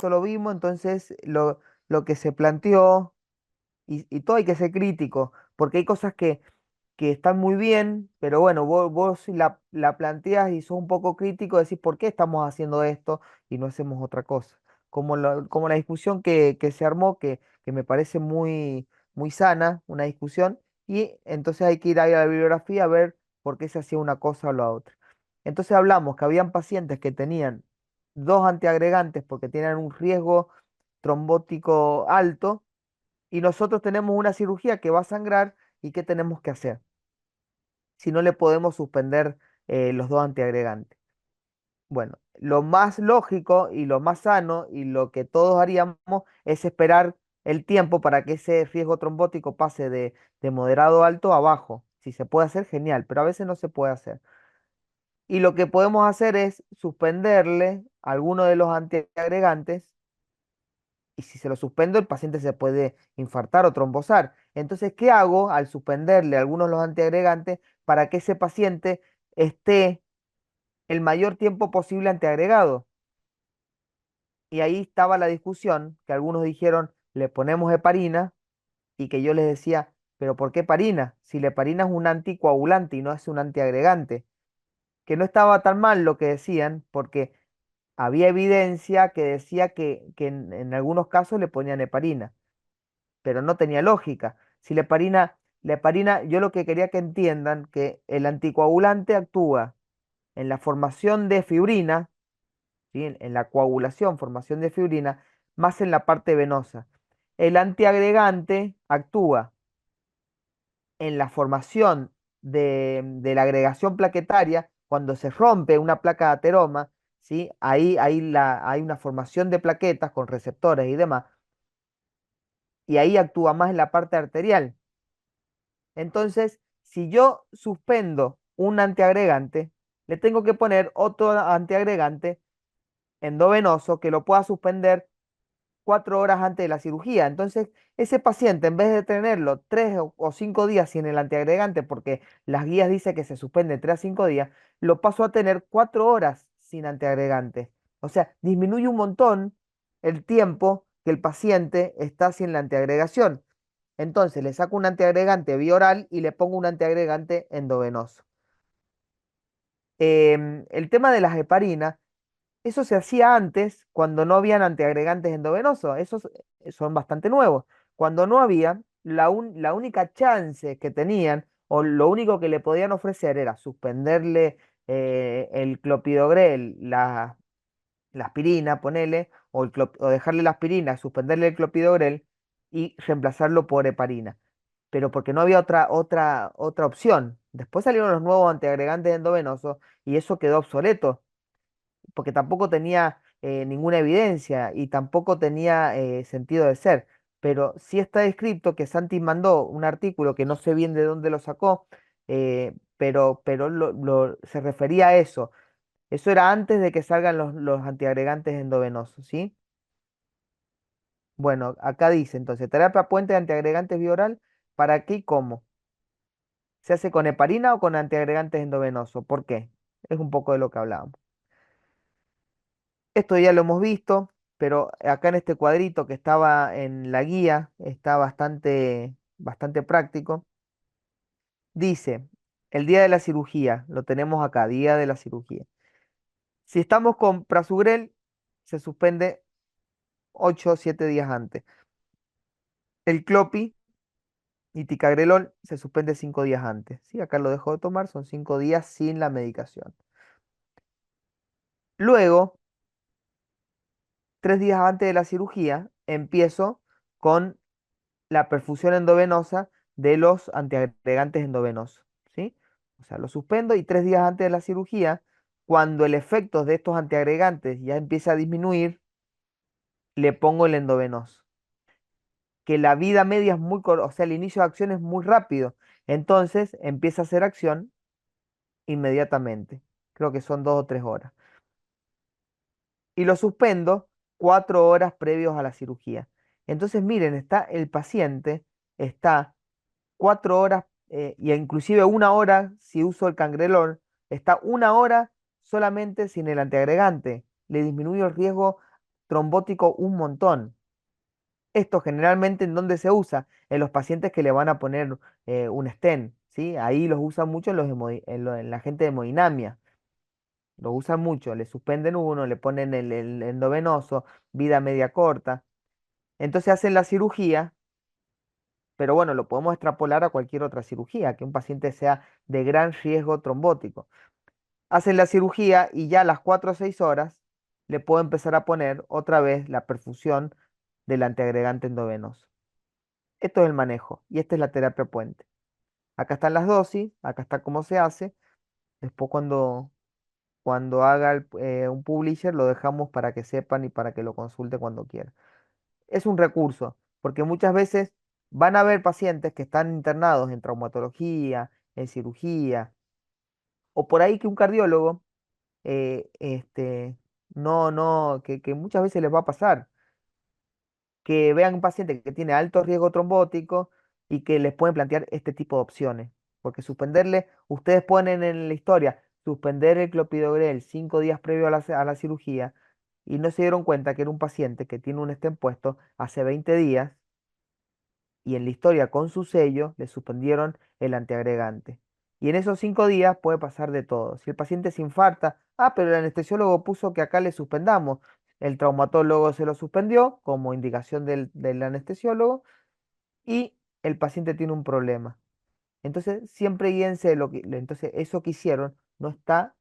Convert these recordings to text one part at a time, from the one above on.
esto lo vimos, entonces lo que se planteó, y todo hay que ser crítico, porque hay cosas que están muy bien, pero bueno, vos si la planteas y sos un poco crítico, decís por qué estamos haciendo esto y no hacemos otra cosa. Como la discusión que se armó, que me parece muy sana, una discusión, y entonces hay que ir a la bibliografía a ver por qué se hacía una cosa o la otra. Entonces hablamos que habían pacientes que tenían dos antiagregantes porque tienen un riesgo trombótico alto, y nosotros tenemos una cirugía que va a sangrar, ¿y qué tenemos que hacer? Si no le podemos suspender los dos antiagregantes. Bueno, lo más lógico y lo más sano y lo que todos haríamos es esperar el tiempo para que ese riesgo trombótico pase de moderado a alto a bajo. Si se puede hacer, genial, pero a veces no se puede hacer. Y lo que podemos hacer es suspenderle alguno de los antiagregantes, y si se lo suspendo, el paciente se puede infartar o trombosar. Entonces, ¿qué hago al suspenderle algunos de los antiagregantes para que ese paciente esté el mayor tiempo posible antiagregado? Y ahí estaba la discusión, que algunos dijeron, le ponemos heparina, y que yo les decía, pero ¿por qué heparina? Si la heparina es un anticoagulante y no es un antiagregante. Que no estaba tan mal lo que decían, porque había evidencia que decía que en algunos casos le ponían heparina, pero no tenía lógica. Si la heparina, yo lo que quería que entiendan, que el anticoagulante actúa en la formación de fibrina, ¿sí? En la coagulación, formación de fibrina, más en la parte venosa. El antiagregante actúa en la formación de la agregación plaquetaria, cuando se rompe una placa de ateroma, ¿sí? Hay una formación de plaquetas con receptores y demás, y ahí actúa más en la parte arterial. Entonces, si yo suspendo un antiagregante, le tengo que poner otro antiagregante endovenoso que lo pueda suspender 4 horas antes de la cirugía. Entonces, ese paciente, en vez de tenerlo 3 o 5 días sin el antiagregante, porque las guías dicen que se suspende 3 a 5 días, lo paso a tener 4 horas sin antiagregante. O sea, disminuye un montón el tiempo que el paciente está sin la antiagregación. Entonces, le saco un antiagregante vía oral y le pongo un antiagregante endovenoso. El tema de las heparinas, eso se hacía antes cuando no habían antiagregantes endovenosos. Esos son bastante nuevos. Cuando no había, la única chance que tenían o lo único que le podían ofrecer era suspenderle el clopidogrel, la aspirina, ponele, o dejarle la aspirina, suspenderle el clopidogrel y reemplazarlo por heparina. Pero porque no había otra opción. Después salieron los nuevos antiagregantes endovenosos y eso quedó obsoleto porque tampoco tenía ninguna evidencia y tampoco tenía sentido de ser. Pero sí está descrito que Santi mandó un artículo que no sé bien de dónde lo sacó, pero se refería a eso. Eso era antes de que salgan los antiagregantes endovenosos, ¿sí? Bueno, acá dice entonces, terapia puente de antiagregantes bioral, ¿para qué y cómo? ¿Se hace con heparina o con antiagregantes endovenosos? ¿Por qué? Es un poco de lo que hablábamos. Esto ya lo hemos visto, pero acá en este cuadrito que estaba en la guía está bastante práctico. Dice, el día de la cirugía, lo tenemos acá, día de la cirugía. Si estamos con prasugrel, se suspende 8 o 7 días antes. El clopi y ticagrelol se suspende 5 días antes. ¿Sí? Acá lo dejo de tomar, son 5 días sin la medicación. Luego, 3 días antes de la cirugía, empiezo con la perfusión endovenosa de los antiagregantes endovenosos, ¿sí? O sea, lo suspendo y 3 días antes de la cirugía, cuando el efecto de estos antiagregantes ya empieza a disminuir, le pongo el endovenoso. Que la vida media es o sea, el inicio de acción es muy rápido. Entonces empieza a hacer acción inmediatamente. Creo que son 2 o 3 horas. Y lo suspendo 4 horas previos a la cirugía. Entonces, miren, el paciente está 4 horas y inclusive 1 hora si uso el cangrelor, está 1 hora solamente sin el antiagregante. Le disminuye el riesgo trombótico un montón. Esto generalmente en dónde se usa, en los pacientes que le van a poner un stent, ¿sí? Ahí los usan mucho en, en la gente de hemodinamia, lo usan mucho, le suspenden uno, le ponen el endovenoso, vida media corta. Entonces hacen la cirugía, pero bueno, lo podemos extrapolar a cualquier otra cirugía, que un paciente sea de gran riesgo trombótico. Hacen la cirugía y ya a las 4 o 6 horas le puedo empezar a poner otra vez la perfusión del antiagregante endovenoso. Esto es el manejo y esta es la terapia puente. Acá están las dosis, acá está cómo se hace. Después cuando haga un publisher lo dejamos para que sepan y para que lo consulte cuando quieran. Es un recurso, porque muchas veces van a haber pacientes que están internados en traumatología, en cirugía, o por ahí que un cardiólogo, que muchas veces les va a pasar que vean un paciente que tiene alto riesgo trombótico y que les pueden plantear este tipo de opciones. Porque suspenderle, ustedes ponen en la historia, suspender el clopidogrel 5 días previo a a la cirugía y no se dieron cuenta que era un paciente que tiene un stent puesto hace 20 días y en la historia con su sello le suspendieron el antiagregante. Y en esos 5 días puede pasar de todo. Si el paciente se infarta, pero el anestesiólogo puso que acá le suspendamos. El traumatólogo se lo suspendió como indicación del anestesiólogo y el paciente tiene un problema. Entonces, siempre guíense entonces eso que hicieron no está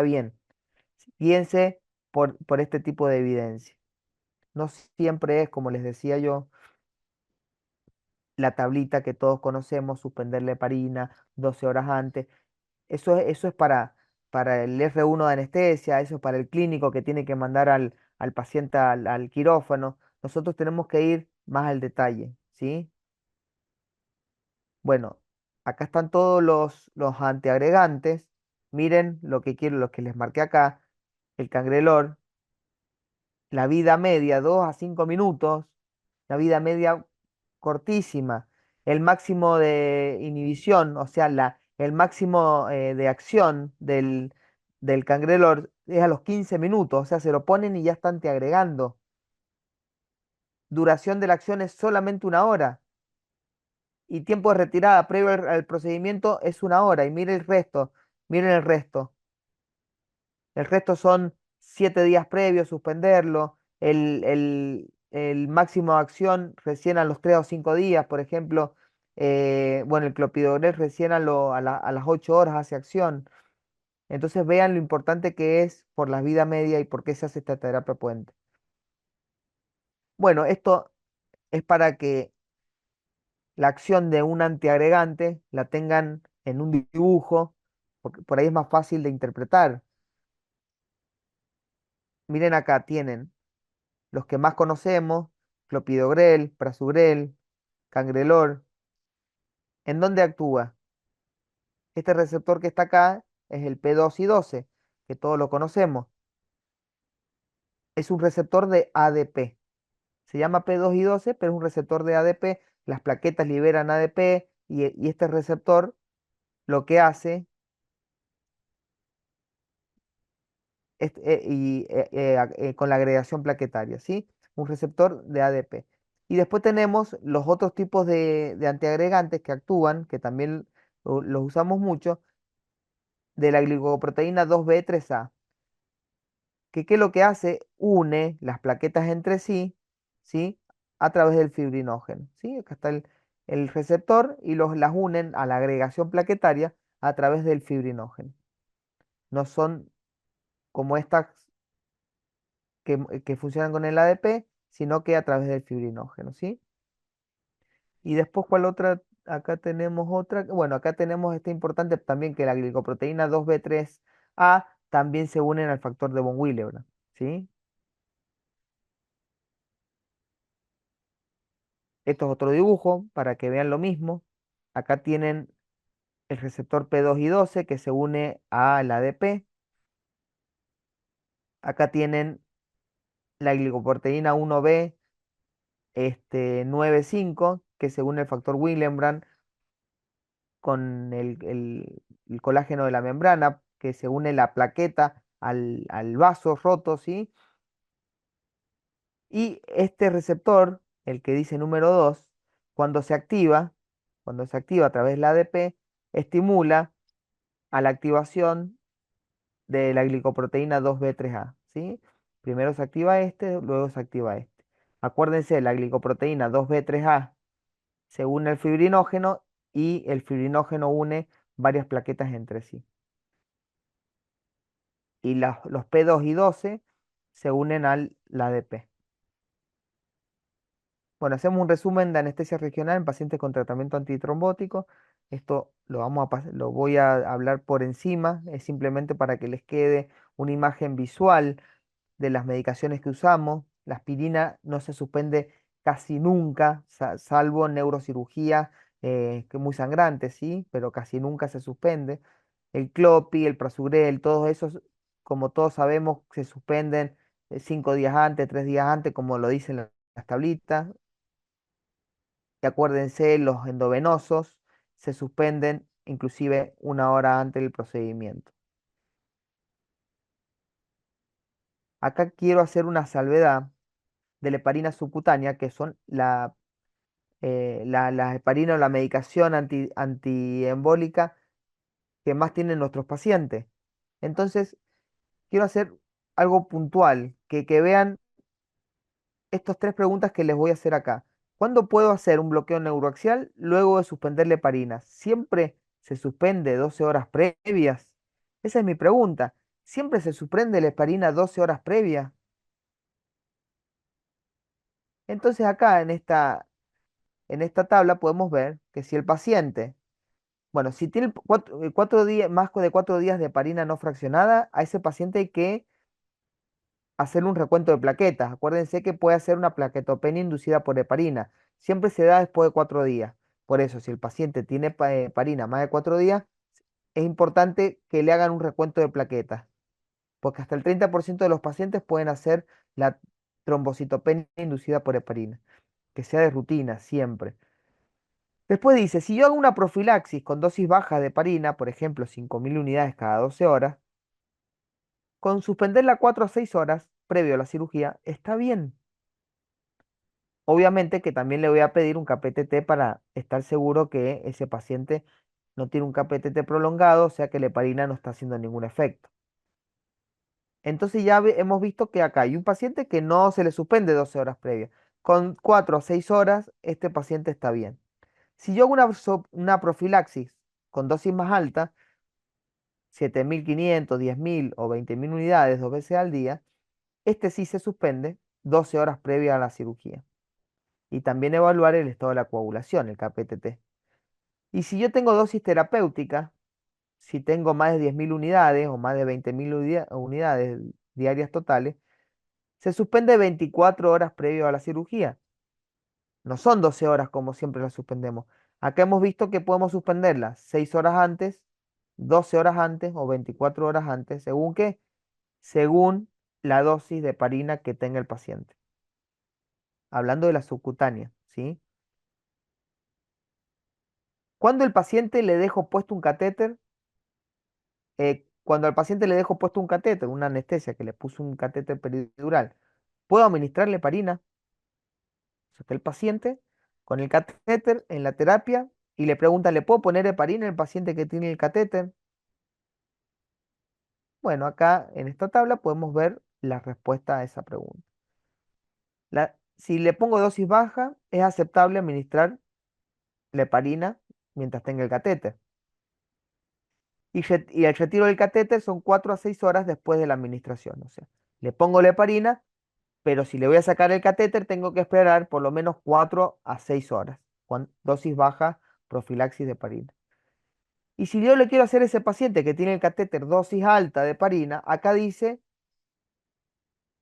bien. Guíense por este tipo de evidencia. No siempre es, como les decía yo, la tablita que todos conocemos, suspenderle heparina 12 horas antes. Eso es para el R1 de anestesia, eso es para el clínico que tiene que mandar al paciente al quirófano. Nosotros tenemos que ir más al detalle, ¿sí? Bueno, acá están todos los antiagregantes. Miren lo que quiero, lo que les marqué acá. El cangrelor, la vida media, 2 a 5 minutos. La vida media cortísima. El máximo de inhibición, o sea, el máximo de acción del cangrelor es a los 15 minutos, o sea, se lo ponen y ya están antiagregando. Duración de la acción es solamente 1 hora. Y tiempo de retirada previo al procedimiento es 1 hora. Y miren el resto. El resto son 7 días previos, suspenderlo. El máximo de acción recién a los 3 o 5 días, por ejemplo. Bueno, el clopidogrel recién a las 8 horas hace acción. Entonces vean lo importante que es por la vida media y por qué se hace esta terapia puente. Bueno, esto es para que la acción de un antiagregante la tengan en un dibujo, porque por ahí es más fácil de interpretar. Miren acá, tienen los que más conocemos, clopidogrel, prasugrel, cangrelor. ¿En dónde actúa? Este receptor que está acá es el P2Y12, que todos lo conocemos. Es un receptor de ADP. Se llama P2Y12, pero es un receptor de ADP. Las plaquetas liberan ADP y este receptor lo que hace con la agregación plaquetaria, ¿sí? Un receptor de ADP. Y después tenemos los otros tipos de antiagregantes que actúan, que también los usamos mucho, de la glicoproteína 2B3A, que ¿qué es lo que hace? Une las plaquetas entre sí, ¿sí? A través del fibrinógeno, ¿sí? Acá está el receptor y las unen a la agregación plaquetaria a través del fibrinógeno. No son como estas que funcionan con el ADP, sino que a través del fibrinógeno, ¿sí? Y después, ¿cuál otra? Acá tenemos otra. Bueno, acá tenemos esta importante también que la glicoproteína 2B3A también se unen al factor de von Willebrand, ¿sí? Esto es otro dibujo para que vean lo mismo. Acá tienen el receptor P2Y12 que se une al ADP. Acá tienen la glicoproteína 1B 9,5 que se une al factor Willebrand con el colágeno de la membrana, que se une la plaqueta al vaso roto, ¿sí? Y este receptor, el que dice número 2, cuando se activa, cuando se activa a través de la ADP, estimula a la activación de la glicoproteína 2B3A, ¿sí? Primero se activa este, luego se activa este. Acuérdense, la glicoproteína 2B3A se une al fibrinógeno y el fibrinógeno une varias plaquetas entre sí. Y los P2 y 12 se unen al ADP. Bueno, hacemos un resumen de anestesia regional en pacientes con tratamiento antitrombótico. Esto lo voy a hablar por encima, es simplemente para que les quede una imagen visual de las medicaciones que usamos. La aspirina no se suspende casi nunca, salvo en neurocirugía, que es muy sangrante, sí, pero casi nunca se suspende. El Clopi, el Prasugrel, todos esos, como todos sabemos, se suspenden 5 días antes, 3 días antes, como lo dicen las tablitas. Y acuérdense, los endovenosos se suspenden inclusive 1 hora antes del procedimiento. Acá quiero hacer una salvedad de la heparina subcutánea, que son la heparina o la medicación antiembólica que más tienen nuestros pacientes. Entonces, quiero hacer algo puntual, que vean estas 3 preguntas que les voy a hacer acá. ¿Cuándo puedo hacer un bloqueo neuroaxial luego de suspender la heparina? ¿Siempre se suspende 12 horas previas? Esa es mi pregunta. ¿Siempre se suspende la heparina 12 horas previas? Entonces acá en esta tabla podemos ver que si el paciente, bueno, si tiene 4 días, más de 4 días de heparina no fraccionada, a ese paciente hay que hacerle un recuento de plaquetas. Acuérdense que puede hacer una plaquetopenia inducida por heparina. Siempre se da después de 4 días. Por eso, si el paciente tiene heparina más de 4 días, es importante que le hagan un recuento de plaquetas, porque hasta el 30% de los pacientes pueden hacer la trombocitopenia inducida por heparina, que sea de rutina siempre. Después dice, si yo hago una profilaxis con dosis baja de heparina, por ejemplo 5.000 unidades cada 12 horas, con suspenderla 4 a 6 horas previo a la cirugía, está bien. Obviamente que también le voy a pedir un KPTT para estar seguro que ese paciente no tiene un KPTT prolongado, o sea que la heparina no está haciendo ningún efecto. Entonces ya hemos visto que acá hay un paciente que no se le suspende 12 horas previas. Con 4 a 6 horas, este paciente está bien. Si yo hago una profilaxis con dosis más alta, 7.500, 10.000 o 20.000 unidades 2 veces al día, este sí se suspende 12 horas previas a la cirugía. Y también evaluar el estado de la coagulación, el KPTT. Y si yo tengo dosis terapéutica, si tengo más de 10.000 unidades o más de 20.000 unidades diarias totales, se suspende 24 horas previo a la cirugía. No son 12 horas como siempre la suspendemos. Acá hemos visto que podemos suspenderla 6 horas antes, 12 horas antes o 24 horas antes, ¿según qué? Según la dosis de heparina que tenga el paciente. Hablando de la subcutánea, ¿sí? Cuando el paciente le dejo puesto un catéter, cuando al paciente le dejo puesto un catéter, una anestesia que le puso un catéter peridural, ¿puedo administrarle heparina? O sea, está el paciente con el catéter en la terapia y le preguntan, ¿le puedo poner heparina al paciente que tiene el catéter? Bueno, acá en esta tabla podemos ver la respuesta a esa pregunta. Si le pongo dosis baja, es aceptable administrar la heparina mientras tenga el catéter. Y el retiro del catéter son 4 a 6 horas después de la administración. O sea, le pongo la heparina, pero si le voy a sacar el catéter, tengo que esperar por lo menos 4 a 6 horas. Dosis baja, profilaxis de heparina. Y si yo le quiero hacer a ese paciente que tiene el catéter dosis alta de heparina, acá dice,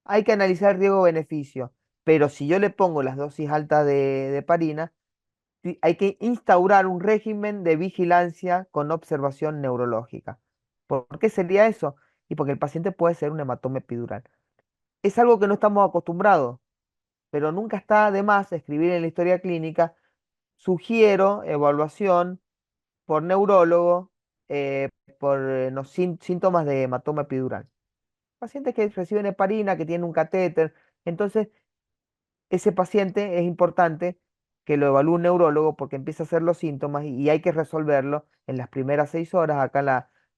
hay que analizar el riesgo-beneficio. Pero si yo le pongo las dosis altas de heparina, hay que instaurar un régimen de vigilancia con observación neurológica. ¿Por qué sería eso? Y porque el paciente puede ser un hematoma epidural. Es algo que no estamos acostumbrados, pero nunca está de más escribir en la historia clínica, sugiero evaluación por neurólogo eh, por los síntomas de hematoma epidural. Pacientes que reciben heparina, que tienen un catéter, entonces ese paciente es importante que lo evalúe un neurólogo porque empieza a hacer los síntomas y hay que resolverlo en las primeras 6 horas. Acá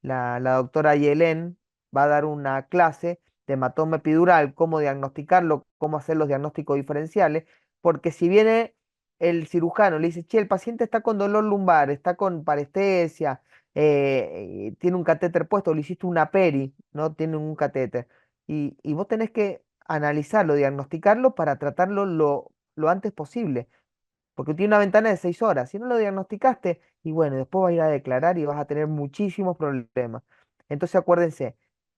la doctora Yelén va a dar una clase de hematoma epidural, cómo diagnosticarlo, cómo hacer los diagnósticos diferenciales, porque si viene el cirujano, le dice, che, el paciente está con dolor lumbar, está con parestesia, tiene un catéter puesto, le hiciste una peri, no tiene un catéter, y vos tenés que analizarlo, diagnosticarlo para tratarlo lo antes posible, porque tiene una ventana de 6 horas. Si no lo diagnosticaste, y bueno, después vas a ir a declarar y vas a tener muchísimos problemas. Entonces acuérdense,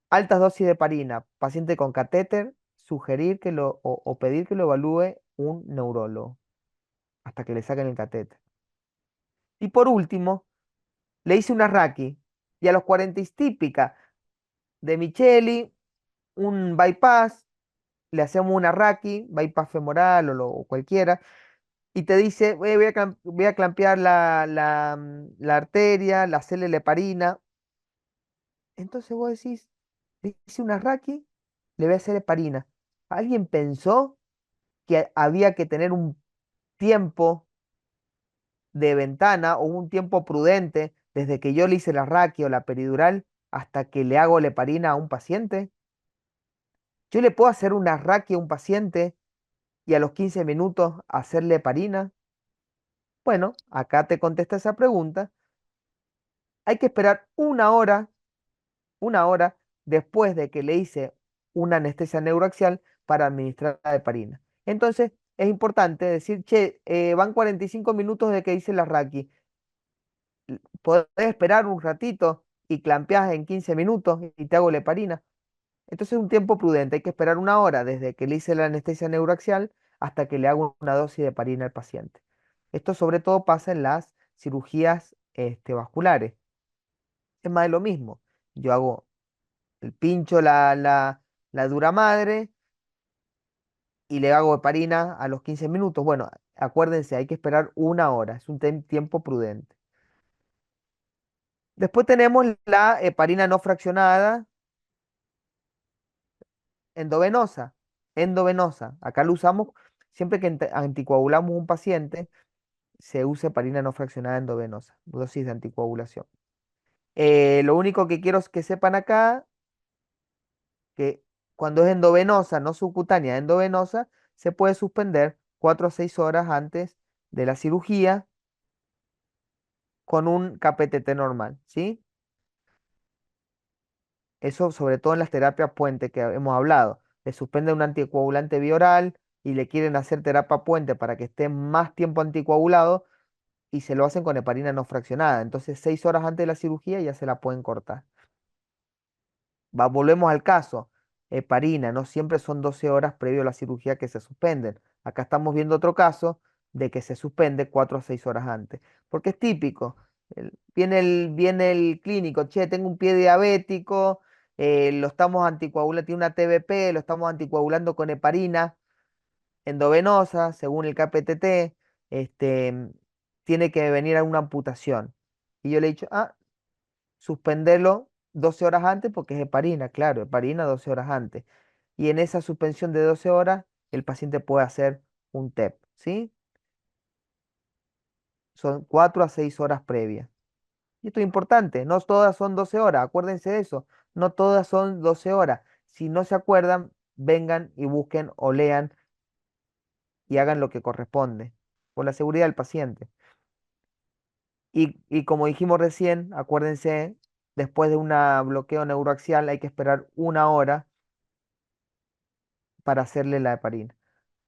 altas dosis de heparina, paciente con catéter, sugerir o pedir que lo evalúe un neurólogo hasta que le saquen el catéter. Y por último, le hice una raqui y a los 40 es típica de Micheli, un bypass, le hacemos una raqui, bypass femoral o cualquiera, y te dice, voy a clampear la arteria, la hacerle la heparina. Entonces vos decís, le hice una raqui, le voy a hacer heparina. ¿Alguien pensó que había que tener un tiempo de ventana o un tiempo prudente desde que yo le hice la raqui o la peridural hasta que le hago la heparina a un paciente? ¿Yo le puedo hacer una raqui a un paciente y a los 15 minutos hacerle heparina? Bueno, acá te contesta esa pregunta. Hay que esperar una hora después de que le hice una anestesia neuroaxial para administrar la heparina. Entonces, es importante decir, che, van 45 minutos de que hice la raqui. ¿Podés esperar un ratito y clampeás en 15 minutos y te hago la heparina? Entonces, es un tiempo prudente. Hay que esperar una hora desde que le hice la anestesia neuroaxial hasta que le hago una dosis de heparina al paciente. Esto sobre todo pasa en las cirugías vasculares. Es más de lo mismo. Yo hago el pincho, la dura madre y le hago heparina a los 15 minutos. Bueno, acuérdense, hay que esperar una hora. Es un tiempo prudente. Después tenemos la heparina no fraccionada endovenosa. Endovenosa. Acá lo usamos siempre que anticoagulamos un paciente, se usa heparina no fraccionada endovenosa, dosis de anticoagulación. Lo único que quiero es que sepan acá que cuando es endovenosa, no subcutánea, endovenosa, se puede suspender 4 a 6 horas antes de la cirugía con un KPTT normal, ¿sí? Eso sobre todo en las terapias puente que hemos hablado. Le suspenden un anticoagulante bioral y le quieren hacer terapia puente para que esté más tiempo anticoagulado y se lo hacen con heparina no fraccionada. Entonces, 6 horas antes de la cirugía ya se la pueden cortar. Volvemos al caso. Heparina, no siempre son 12 horas previo a la cirugía que se suspenden. Acá estamos viendo otro caso de que se suspende 4 a 6 horas antes. Porque es típico. Viene el clínico, che, tengo un pie diabético, lo estamos anticoagulando, tiene una TBP, lo estamos anticoagulando con heparina endovenosa, según el KPTT, este, tiene que venir a una amputación. Y yo le he dicho, suspenderlo 12 horas antes porque es heparina, claro, heparina 12 horas antes. Y en esa suspensión de 12 horas, el paciente puede hacer un TEP, ¿sí? Son 4 a 6 horas previas. Y esto es importante, no todas son 12 horas, acuérdense de eso, no todas son 12 horas. Si no se acuerdan, vengan y busquen o lean y hagan lo que corresponde, por la seguridad del paciente. Y como dijimos recién, acuérdense, después de un bloqueo neuroaxial hay que esperar una hora para hacerle la heparina.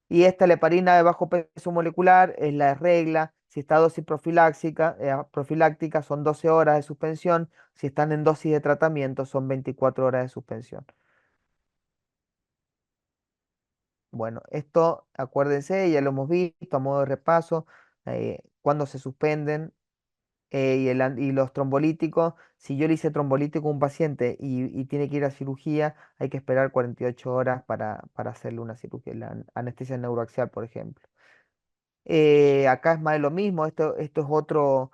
Y esta, la heparina de bajo peso molecular, es la regla. Si está dosis profiláctica, son 12 horas de suspensión. Si están en dosis de tratamiento, son 24 horas de suspensión. Bueno, esto, acuérdense, ya lo hemos visto a modo de repaso, cuando se suspenden y los trombolíticos. Si yo le hice trombolítico a un paciente y tiene que ir a cirugía, hay que esperar 48 horas para hacerle una cirugía, la anestesia neuroaxial, por ejemplo. Acá es más de lo mismo, esto es otro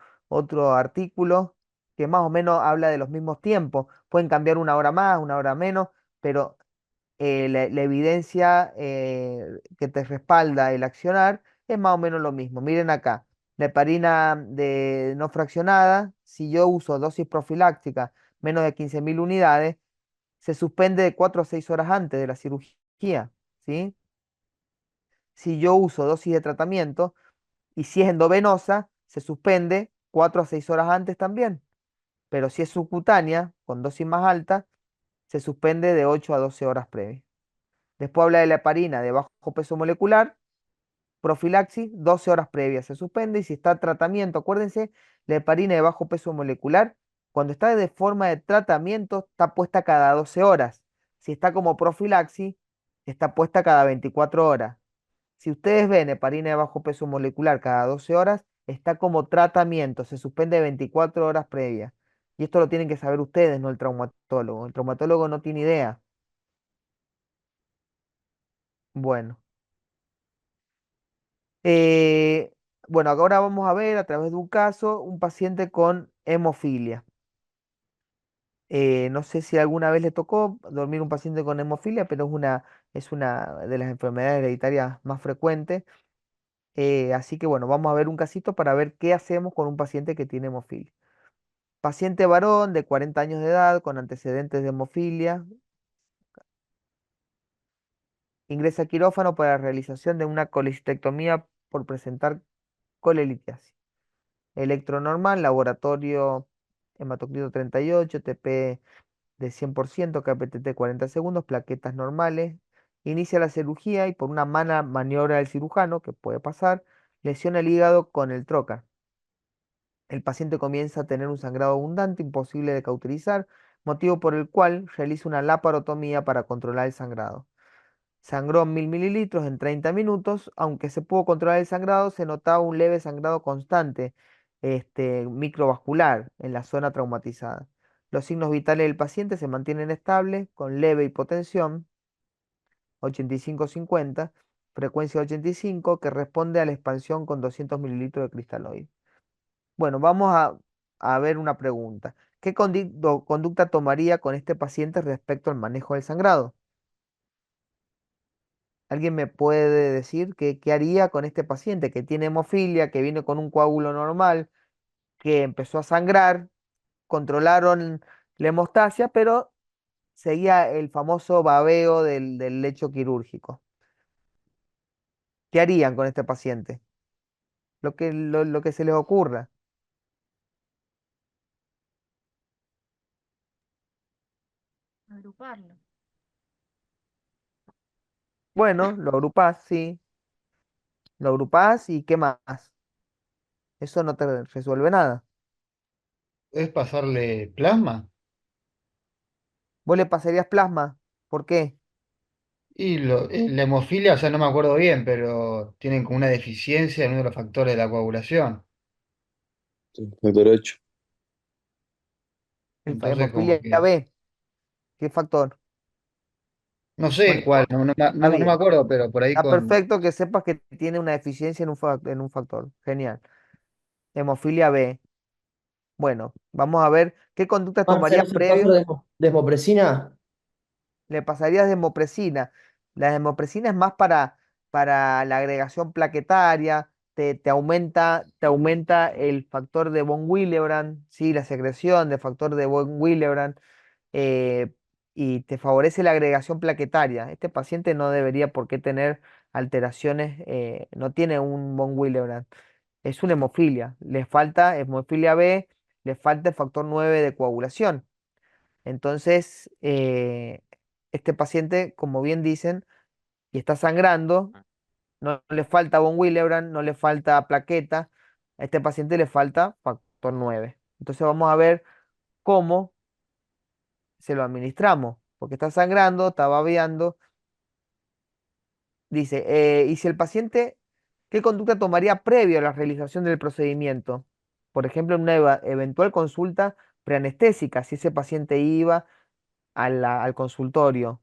artículo que más o menos habla de los mismos tiempos. Pueden cambiar una hora más, una hora menos, pero la evidencia que te respalda el accionar es más o menos lo mismo. Miren acá, la heparina de no fraccionada, si yo uso dosis profiláctica menos de 15.000 unidades, se suspende de 4 a 6 horas antes de la cirugía, ¿sí? Si yo uso dosis de tratamiento y si es endovenosa, se suspende 4 a 6 horas antes también. Pero si es subcutánea, con dosis más alta, se suspende de 8 a 12 horas previas. Después habla de la heparina de bajo peso molecular, profilaxis, 12 horas previas se suspende y si está tratamiento, acuérdense, la heparina de bajo peso molecular, cuando está de forma de tratamiento, está puesta cada 12 horas. Si está como profilaxis, está puesta cada 24 horas. Si ustedes ven heparina de bajo peso molecular cada 12 horas, está como tratamiento, se suspende 24 horas previas. Y esto lo tienen que saber ustedes, no el traumatólogo. El traumatólogo no tiene idea. Bueno. Eh, bueno, ahora vamos a ver a través de un caso un paciente con hemofilia. No sé si alguna vez le tocó dormir un paciente con hemofilia, pero es una de las enfermedades hereditarias más frecuentes. Así que bueno, vamos a ver un casito para ver qué hacemos con un paciente que tiene hemofilia. Paciente varón de 40 años de edad con antecedentes de hemofilia, ingresa a quirófano para la realización de una colecistectomía por presentar colelitiasis. Electro normal, laboratorio hematocrito 38, TP de 100%, KPTT 40 segundos, plaquetas normales. Inicia la cirugía y por una mala maniobra del cirujano, que puede pasar, lesiona el hígado con el trocar. El paciente comienza a tener un sangrado abundante, imposible de cauterizar, motivo por el cual realiza una laparotomía para controlar el sangrado. Sangró 1000 mililitros en 30 minutos, aunque se pudo controlar el sangrado, se notaba un leve sangrado constante, microvascular, en la zona traumatizada. Los signos vitales del paciente se mantienen estables, con leve hipotensión, 85-50, frecuencia 85, que responde a la expansión con 200 mililitros de cristaloide. Bueno, vamos a ver una pregunta. ¿Qué conducta tomaría con este paciente respecto al manejo del sangrado? ¿Alguien me puede decir qué haría con este paciente que tiene hemofilia, que viene con un coágulo normal, que empezó a sangrar, controlaron la hemostasia, pero seguía el famoso babeo del lecho quirúrgico? ¿Qué harían con este paciente? Lo que se les ocurra. Agruparlo. Bueno, lo agrupás, sí, lo agrupás y ¿qué más? Eso no te resuelve nada. ¿Es pasarle plasma? ¿Vos le pasarías plasma? ¿Por qué? Y la hemofilia, o sea, no me acuerdo bien, pero tienen como una deficiencia en uno de los factores de la coagulación. Sí, factor 8. Entonces, como Hemofilia que, B, ¿qué factor? no sé Bueno, cuál, está no me bien. acuerdo, pero por ahí Está con... perfecto que sepas que tiene una deficiencia en un factor. Genial. Hemofilia B. Bueno, vamos a ver qué conductas Marcelo, tomarías ¿se puede hacer previo. desmopresina? Le pasarías de hemopresina. La hemopresina es más para la agregación plaquetaria, te aumenta el factor de von Willebrand, ¿sí? La secreción de factor de von Willebrand, eh, y te favorece la agregación plaquetaria. Este paciente no debería por qué tener alteraciones, no tiene un von Willebrand, es una hemofilia, le falta hemofilia B, le falta el factor 9 de coagulación. Entonces, este paciente, como bien dicen, y está sangrando, no le falta von Willebrand, no le falta plaqueta, a este paciente le falta factor 9. Entonces vamos a ver cómo se lo administramos, porque está sangrando, está babeando. Dice, y si el paciente, ¿qué conducta tomaría previo a la realización del procedimiento? Por ejemplo, en una eventual consulta preanestésica, si ese paciente iba al consultorio.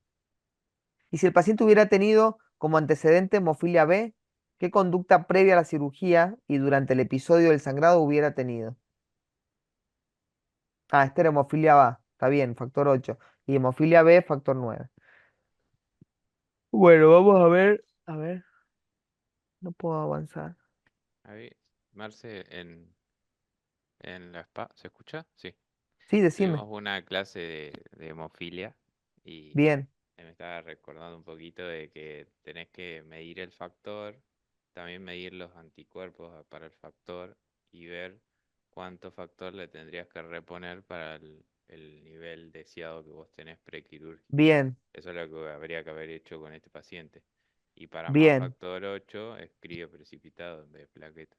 Y si el paciente hubiera tenido como antecedente hemofilia B, ¿qué conducta previa a la cirugía y durante el episodio del sangrado hubiera tenido? Ah, esta era hemofilia A, está bien, factor 8. Y hemofilia B, factor 9. Bueno, vamos a ver, no puedo avanzar. Ahí, Marce, en la SPA, ¿se escucha? Sí. Sí, decime. Tuvimos una clase de hemofilia y Bien, me estaba recordando un poquito de que tenés que medir el factor, también medir los anticuerpos para el factor y ver cuánto factor le tendrías que reponer para el nivel deseado que vos tenés prequirúrgico. bien, Eso es lo que habría que haber hecho con este paciente. Y para más bien, factor 8 es crío precipitado en vez de plaqueta.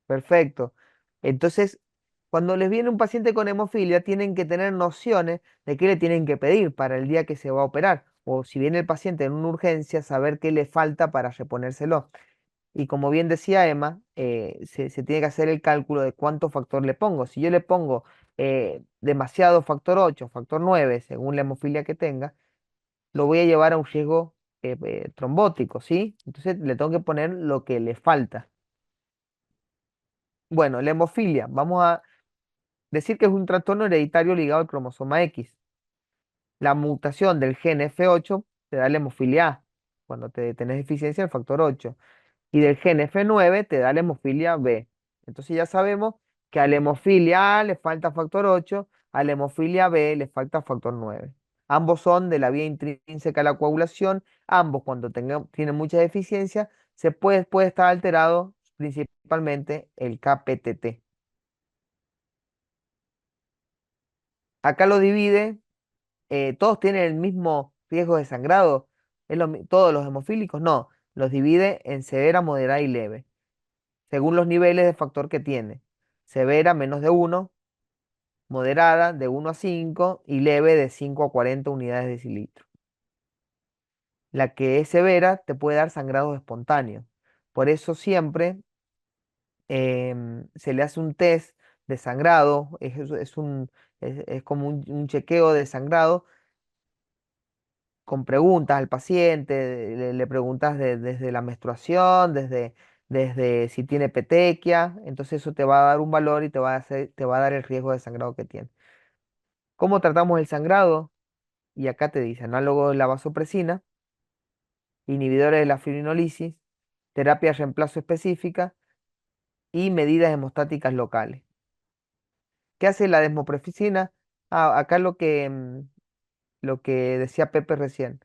perfecto. Entonces, cuando les viene un paciente con hemofilia, tienen que tener nociones de qué le tienen que pedir para el día que se va a operar. O si viene el paciente en una urgencia, saber qué le falta para reponérselo. Y como bien decía Emma, se tiene que hacer el cálculo de cuánto factor le pongo. Si yo le pongo demasiado factor 8, factor 9, según la hemofilia que tenga, lo voy a llevar a un riesgo trombótico, ¿sí? Entonces le tengo que poner lo que le falta. Bueno, la hemofilia, vamos a decir que es un trastorno hereditario ligado al cromosoma X. La mutación del gen F8 te da la hemofilia A, cuando tenés deficiencia del factor 8. Y del gen F9 te da la hemofilia B. Entonces ya sabemos que a la hemofilia A le falta factor 8, a la hemofilia B le falta factor 9. Ambos son de la vía intrínseca a la coagulación, ambos cuando tienen mucha deficiencia, puede estar alterado principalmente el KPTT. Acá lo divide, todos tienen el mismo riesgo de sangrado, todos los hemofílicos no, los divide en severa, moderada y leve, según los niveles de factor que tiene. Severa, menos de 1, moderada, de 1 a 5 y leve, de 5 a 40 unidades de decilitro. La que es severa te puede dar sangrados espontáneos. Por eso siempre se le hace un test de sangrado, es como un chequeo de sangrado con preguntas al paciente, le preguntas desde la menstruación, desde si tiene petequia, entonces eso te va a dar un valor y te va a dar el riesgo de sangrado que tiene. ¿Cómo tratamos el sangrado? Y acá te dice, análogo de la vasopresina, inhibidores de la fibrinolisis, terapia de reemplazo específica y medidas hemostáticas locales. ¿Qué hace la desmopressina? Acá lo que decía Pepe recién.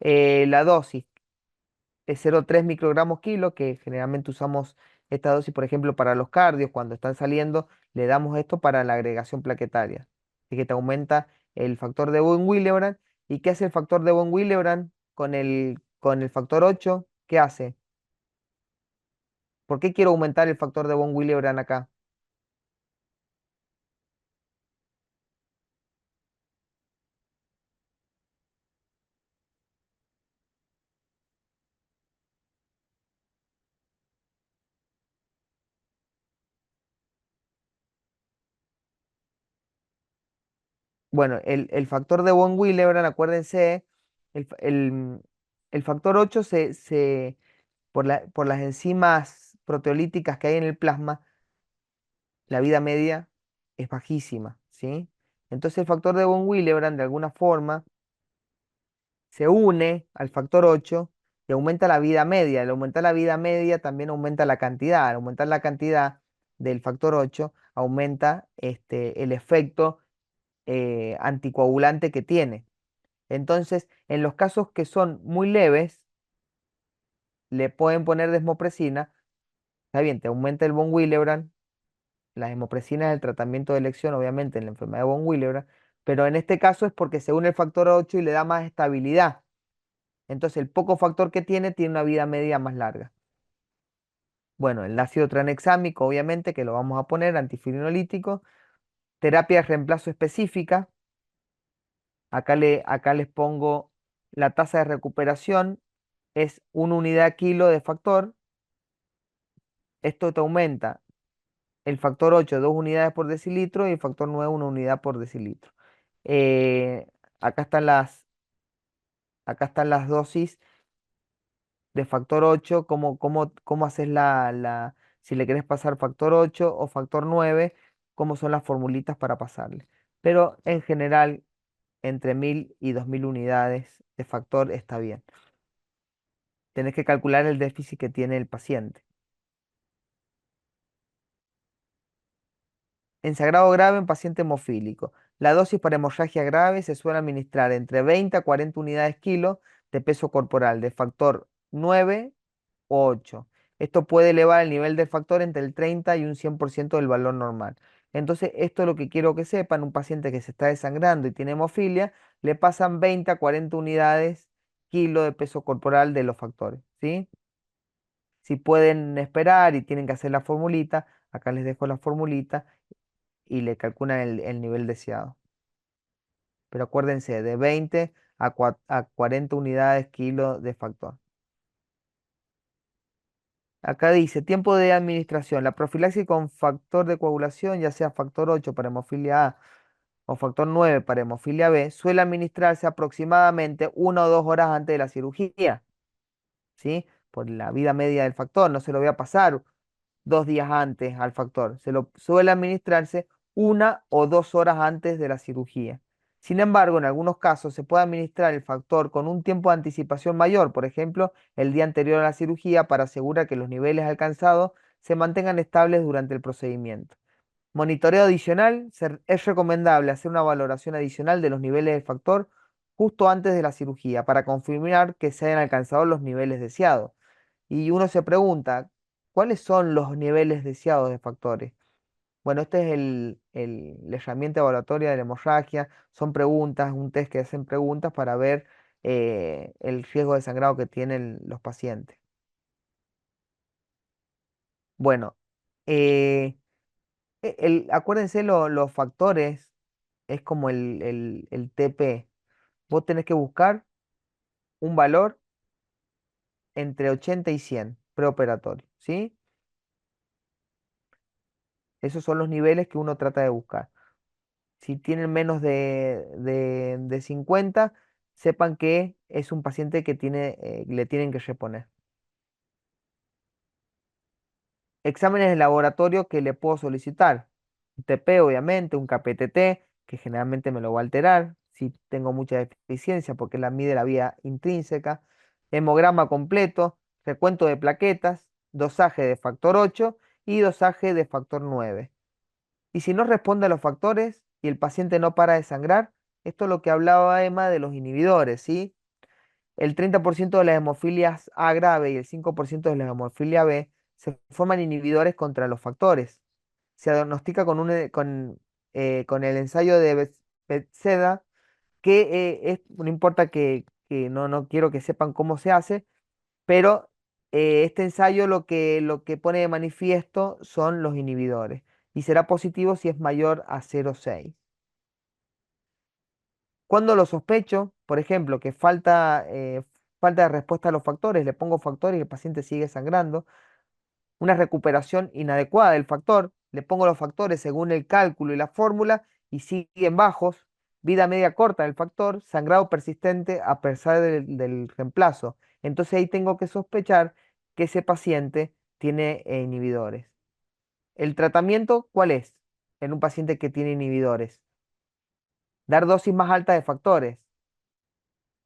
La dosis es 0,3 microgramos kilo, que generalmente usamos esta dosis, por ejemplo, para los cardios, cuando están saliendo, le damos esto para la agregación plaquetaria, y que te aumenta el factor de von Willebrand. ¿Y qué hace el factor de von Willebrand con el factor 8? ¿Qué hace? ¿Por qué quiero aumentar el factor de von Willebrand acá? Bueno, el factor de von Willebrand, acuérdense, el, fa- el- el factor 8 por las enzimas proteolíticas que hay en el plasma, la vida media es bajísima, ¿sí? Entonces el factor de von Willebrand de alguna forma se une al factor 8 y aumenta la vida media. Al aumentar la vida media también aumenta la cantidad. Al aumentar la cantidad del factor 8 aumenta el efecto anticoagulante que tiene. Entonces, en los casos que son muy leves, le pueden poner desmopresina. Está bien, te aumenta el von Willebrand. La desmopresina es el tratamiento de elección, obviamente, en la enfermedad de von Willebrand, pero en este caso es porque se une el factor 8 y le da más estabilidad. Entonces, el poco factor que tiene una vida media más larga. Bueno, el ácido tranexámico, obviamente, que lo vamos a poner, antifibrinolytíco. Terapia de reemplazo específica. Acá les pongo la tasa de recuperación, es 1 unidad kilo de factor. Esto te aumenta el factor 8 2 unidades por decilitro, y el factor 9 1 unidad por decilitro. Eh, acá están acá están las dosis de factor 8, cómo haces si le querés pasar factor 8 o factor 9, cómo son las formulitas para pasarle. Pero en general, entre 1000 y 2000 unidades de factor está bien. Tenés que calcular el déficit que tiene el paciente. En sangrado grave en paciente hemofílico, la dosis para hemorragia grave se suele administrar entre 20 a 40 unidades kilo de peso corporal de factor 9 o 8. Esto puede elevar el nivel del factor entre el 30 y un 100% del valor normal. Entonces, esto es lo que quiero que sepan: un paciente que se está desangrando y tiene hemofilia, le pasan 20 a 40 unidades kilo de peso corporal de los factores, ¿sí? Si pueden esperar y tienen que hacer la formulita, acá les dejo la formulita y le calculan el nivel deseado. Pero acuérdense, de 20 a 40 unidades kilo de factor. Acá dice, tiempo de administración. La profilaxis con factor de coagulación, ya sea factor 8 para hemofilia A o factor 9 para hemofilia B, suele administrarse aproximadamente 1 o 2 horas antes de la cirugía, ¿sí? Por la vida media del factor, no se lo voy a pasar 2 días antes al factor. Se lo suele administrarse 1 o 2 horas antes de la cirugía. Sin embargo, en algunos casos se puede administrar el factor con un tiempo de anticipación mayor, por ejemplo, el día anterior a la cirugía, para asegurar que los niveles alcanzados se mantengan estables durante el procedimiento. Monitoreo adicional: es recomendable hacer una valoración adicional de los niveles del factor justo antes de la cirugía para confirmar que se hayan alcanzado los niveles deseados. Y uno se pregunta, ¿cuáles son los niveles deseados de factores? Bueno, este es la herramienta evaluatoria de la hemorragia. Son preguntas, un test que hacen preguntas para ver el riesgo de sangrado que tienen los pacientes. Bueno, eh, acuérdense, los factores es como el TP. Vos tenés que buscar un valor entre 80 y 100 preoperatorio, ¿sí? Esos son los niveles que uno trata de buscar. Si tienen menos de 50, sepan que es un paciente que le tienen que reponer. Exámenes de laboratorio que le puedo solicitar: un TP, obviamente, un KPTT, que generalmente me lo va a alterar si tengo mucha deficiencia porque la mide la vía intrínseca, hemograma completo, recuento de plaquetas, dosaje de factor 8 y dosaje de factor 9. Y si no responde a los factores y el paciente no para de sangrar, esto es lo que hablaba Emma de los inhibidores, ¿sí? El 30% de las hemofilias A grave y el 5% de la hemofilia B se forman inhibidores contra los factores. Se diagnostica con el ensayo de Bethesda, que no importa que no quiero que sepan cómo se hace, pero este ensayo lo que pone de manifiesto son los inhibidores y será positivo si es mayor a 0,6. Cuando lo sospecho, por ejemplo, que falta de respuesta a los factores, le pongo factores y el paciente sigue sangrando, una recuperación inadecuada del factor, le pongo los factores según el cálculo y la fórmula y siguen bajos, vida media corta del factor, sangrado persistente a pesar del reemplazo. Entonces ahí tengo que sospechar que ese paciente tiene inhibidores. ¿El tratamiento cuál es en un paciente que tiene inhibidores? Dar dosis más altas de factores,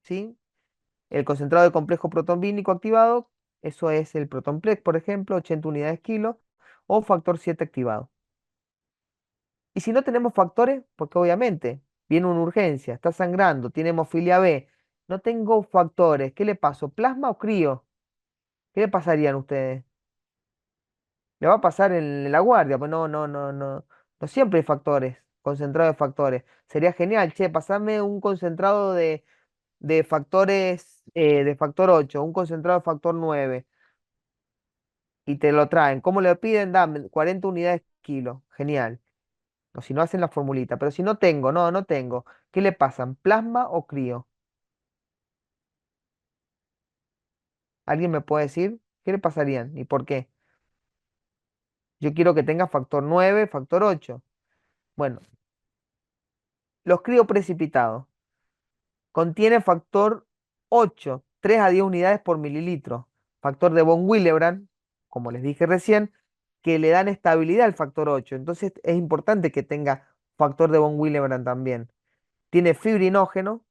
¿sí? El concentrado de complejo protonvínico activado, eso es el Protonplex, por ejemplo, 80 unidades kilo, o factor 7 activado. Y si no tenemos factores, porque obviamente viene una urgencia, está sangrando, tiene hemofilia B, no tengo factores, ¿qué le paso? ¿Plasma o crío? ¿Qué le pasarían ustedes? Le va a pasar en la guardia, pues no siempre hay factores, concentrado de factores. Sería genial, che, pasame un concentrado de factores, de factor 8, un concentrado de factor 9 y te lo traen. ¿Cómo le piden? Dame 40 unidades kilo. Genial. O si no, hacen la formulita. Pero si no tengo, no tengo. ¿Qué le pasan? ¿Plasma o crío? ¿Alguien me puede decir? ¿Qué le pasarían y por qué? Yo quiero que tenga factor 9, factor 8. Bueno, los crío precipitados. Contiene factor 8, 3 a 10 unidades por mililitro. Factor de von Willebrand, como les dije recién, que le dan estabilidad al factor 8. Entonces es importante que tenga factor de von Willebrand también. tiene fibrinógeno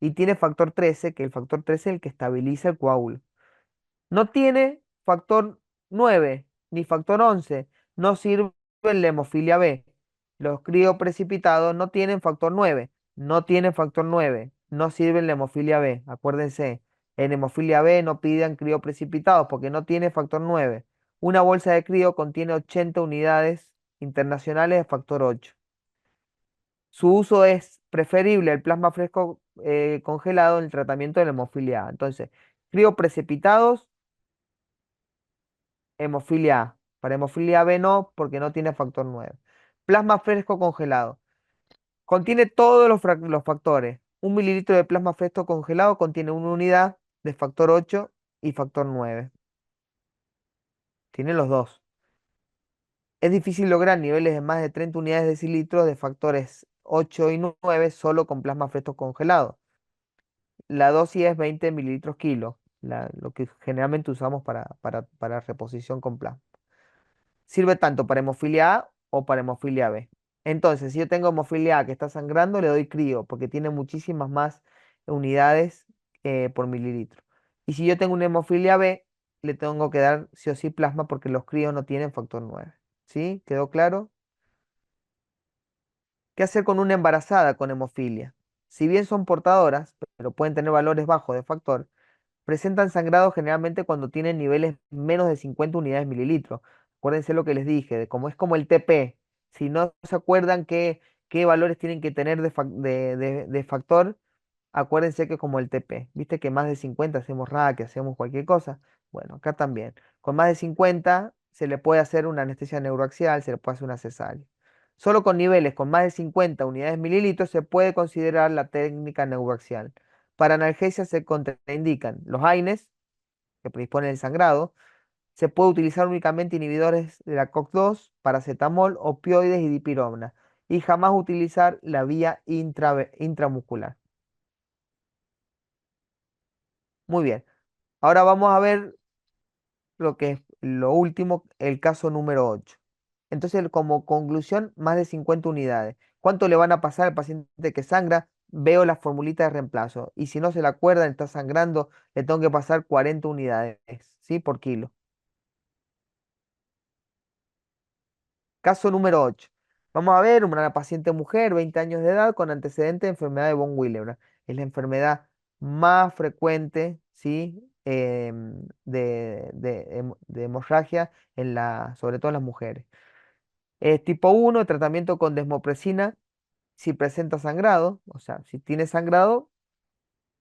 y tiene factor 13, que el factor 13 es el que estabiliza el coágulo. No tiene factor 9 ni factor 11, no sirve en la hemofilia B. Los crioprecipitados no tienen factor 9, no tienen factor 9, no sirven en la hemofilia B. Acuérdense, en hemofilia B no pidan crioprecipitados porque no tiene factor 9. Una bolsa de crío contiene 80 unidades internacionales de factor 8. Su uso es preferible el plasma fresco congelado en el tratamiento de la hemofilia A. Entonces, crioprecipitados, hemofilia A. Para hemofilia B no, porque no tiene factor 9. Plasma fresco congelado. Contiene todos los factores. 1 mililitro de plasma fresco congelado contiene una unidad de factor 8 y factor 9. Tiene los dos. Es difícil lograr niveles de más de 30 unidades de decilitros de factores 8 y 9 solo con plasma fresco congelado. La dosis es 20 mililitros kilo, lo que generalmente usamos para reposición con plasma. Sirve tanto para hemofilia A o para hemofilia B. Entonces, si yo tengo hemofilia A que está sangrando, le doy crío porque tiene muchísimas más unidades por mililitro. Y si yo tengo una hemofilia B, le tengo que dar sí o sí plasma porque los críos no tienen factor 9. ¿Sí? ¿Quedó claro? ¿Qué hacer con una embarazada con hemofilia? Si bien son portadoras, pero pueden tener valores bajos de factor, presentan sangrado generalmente cuando tienen niveles menos de 50 unidades mililitros. Acuérdense lo que les dije, de cómo es como el TP. Si no se acuerdan qué valores tienen que tener de factor, acuérdense que como el TP. Viste que más de 50 hacemos que hacemos cualquier cosa. Bueno, acá también. Con más de 50 se le puede hacer una anestesia neuroaxial, se le puede hacer una cesárea. Solo con niveles con más de 50 unidades mililitros se puede considerar la técnica neuroaxial. Para analgesia se contraindican los AINES, que predisponen el sangrado. Se puede utilizar únicamente inhibidores de la COX-2, paracetamol, opioides y dipirona. Y jamás utilizar la vía intramuscular. Muy bien. Ahora vamos a ver lo que es lo último, el caso número 8. Entonces, como conclusión, más de 50 unidades. ¿Cuánto le van a pasar al paciente que sangra? Veo la formulita de reemplazo. Y si no se la acuerdan, está sangrando, le tengo que pasar 40 unidades, ¿sí? Por kilo. Caso número 8. Vamos a ver una paciente mujer, 20 años de edad, con antecedente de enfermedad de von Willebrand. Es la enfermedad más frecuente, ¿sí? De hemorragia, sobre todo en las mujeres. Es tipo 1, tratamiento con desmopresina. Si presenta sangrado, o sea, si tiene sangrado,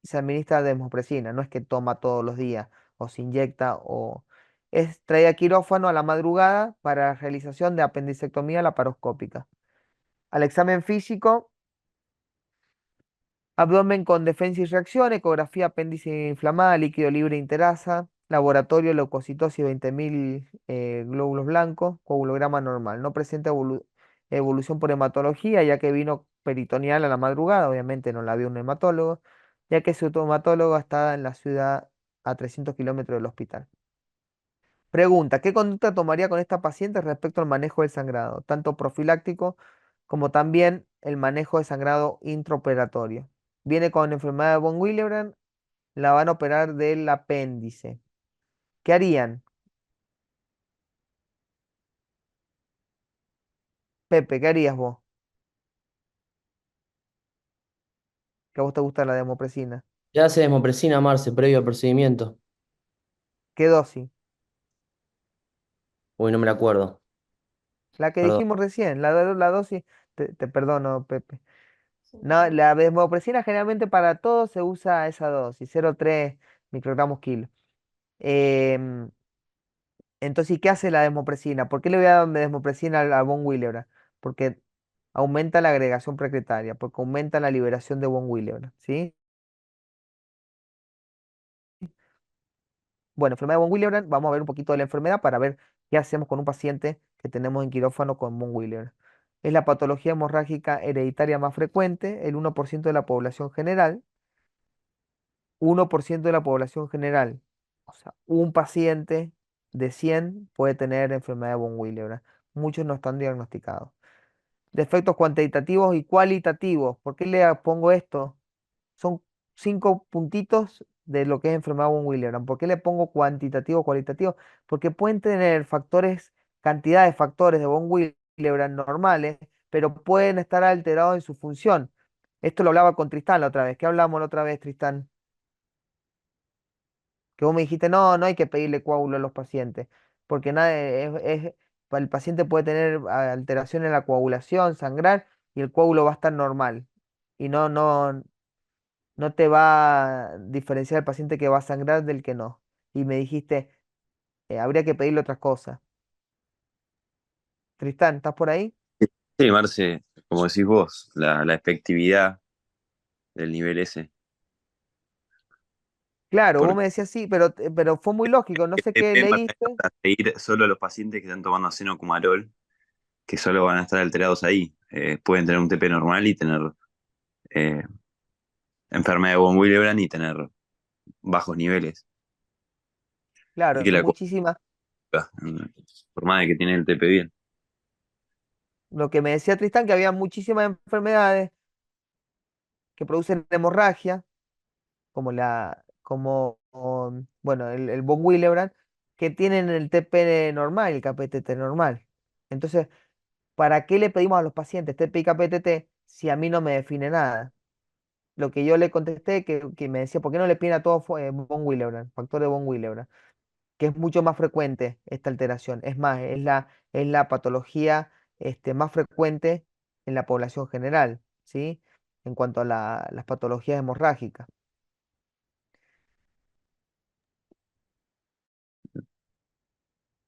se administra desmopresina. No es que toma todos los días o se inyecta o es traída a quirófano a la madrugada para realización de apendicectomía laparoscópica. Al examen físico, abdomen con defensa y reacción, ecografía apéndice inflamada, líquido libre interasa, laboratorio leucocitosis 20.000 glóbulos blancos, coagulograma normal. No presenta evolución por hematología, ya que vino peritoneal a la madrugada, obviamente no la vio un hematólogo, ya que su hematólogo está en la ciudad a 300 kilómetros del hospital. Pregunta, ¿qué conducta tomaría con esta paciente respecto al manejo del sangrado, tanto profiláctico como también el manejo de sangrado intraoperatorio? Viene con enfermedad de von Willebrand, la van a operar del apéndice. ¿Qué harían? Pepe, ¿qué harías vos? Que a vos te gusta la desmopresina. Ya hace desmopresina, Marce, previo al procedimiento. ¿Qué dosis? Uy, no me la acuerdo. La que Perdón. dijimos recién, la dosis, te perdono, Pepe. No, la desmopresina generalmente para todos se usa esa dosis, 0,3 microgramos kilo. Em, Entonces, ¿y qué hace la desmopresina? ¿Por qué le voy a dar desmopresina a von Willebrand? Porque aumenta la agregación plaquetaria, porque aumenta la liberación de von Willebrand, ¿sí? Bueno, enfermedad de von Willebrand, vamos a ver un poquito de la enfermedad para ver qué hacemos con un paciente que tenemos en quirófano con von Willebrand. Es la patología hemorrágica hereditaria más frecuente, el 1% de la población general. 1% de la población general. O sea, un paciente de 100 puede tener enfermedad de von Willebrand. Muchos no están diagnosticados. de efectos cuantitativos y cualitativos. ¿Por qué le pongo esto? Son 5 puntitos de lo que es enfermedad von Willebrand. ¿Por qué le pongo cuantitativo, cualitativo? Porque pueden tener factores, cantidad de factores de von Willebrand normales, pero pueden estar alterados en su función. Esto lo hablaba con Tristán la otra vez. ¿Qué hablamos la otra vez, Tristán? Que vos me dijiste, no, no hay que pedirle coágulo a los pacientes, porque nada, el paciente puede tener alteración en la coagulación, sangrar, y el coágulo va a estar normal. Y no te va a diferenciar el paciente que va a sangrar del que no. Y me dijiste, habría que pedirle otras cosas. Tristán, ¿estás por ahí? Sí, Marce, como decís vos, la efectividad del nivel S. Claro, vos Porque me decías sí, pero fue muy lógico, no sé qué TP más leíste. para seguir solo a los pacientes que están tomando acenocumarol, que solo van a estar alterados ahí. Pueden tener un TP normal y tener eh, enfermedad de von Willebrand y tener bajos niveles. Así Claro, que son la cosa, muchísimas. por más de que tiene el TP bien. Lo que me decía Tristán, que había muchísimas enfermedades que producen hemorragia bueno, el von Willebrand, que tienen el TP normal, el KPTT normal. Entonces, ¿para qué le pedimos a los pacientes TP y KPTT si a mí no me define nada? Lo que yo le contesté, que me decía, ¿por qué no le piden a todos von Willebrand, factor de von Willebrand? Que es mucho más frecuente esta alteración. Es más, es la patología más frecuente en la población general, ¿sí? En cuanto a las patologías hemorrágicas.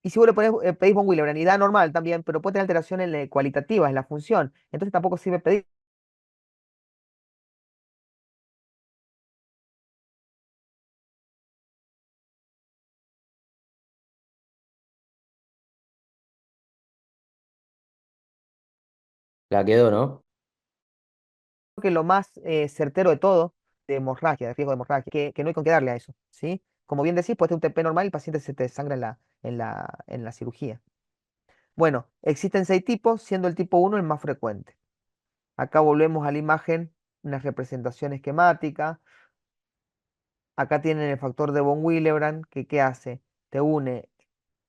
Y si vos le pones, pedís von Willebrand y da normal también, pero puede tener alteraciones cualitativas en la función. Entonces tampoco sirve pedir. La quedó, ¿no? Que lo más certero de todo, de hemorragia, de riesgo de hemorragia, que no hay con qué darle a eso, ¿sí? Como bien decís, puede tener un TP normal y el paciente se te sangra en la cirugía. Bueno, existen 6 tipos, siendo el tipo 1 el más frecuente. Acá volvemos a la imagen, una representación esquemática. Acá tienen el factor de von Willebrand, que ¿qué hace? Te une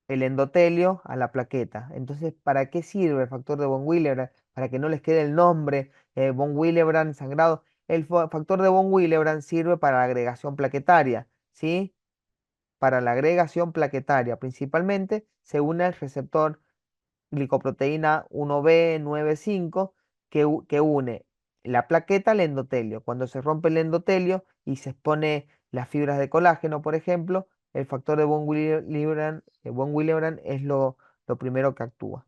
el endotelio a la plaqueta. Entonces, ¿para qué sirve el factor de von Willebrand? Para que no les quede el nombre von Willebrand sangrado. El factor de von Willebrand sirve para la agregación plaquetaria, ¿sí? Para la agregación plaquetaria, principalmente se une al receptor glicoproteína 1B95 que une la plaqueta al endotelio. Cuando se rompe el endotelio y se expone las fibras de colágeno, por ejemplo, el factor de von Willebrand es lo primero que actúa.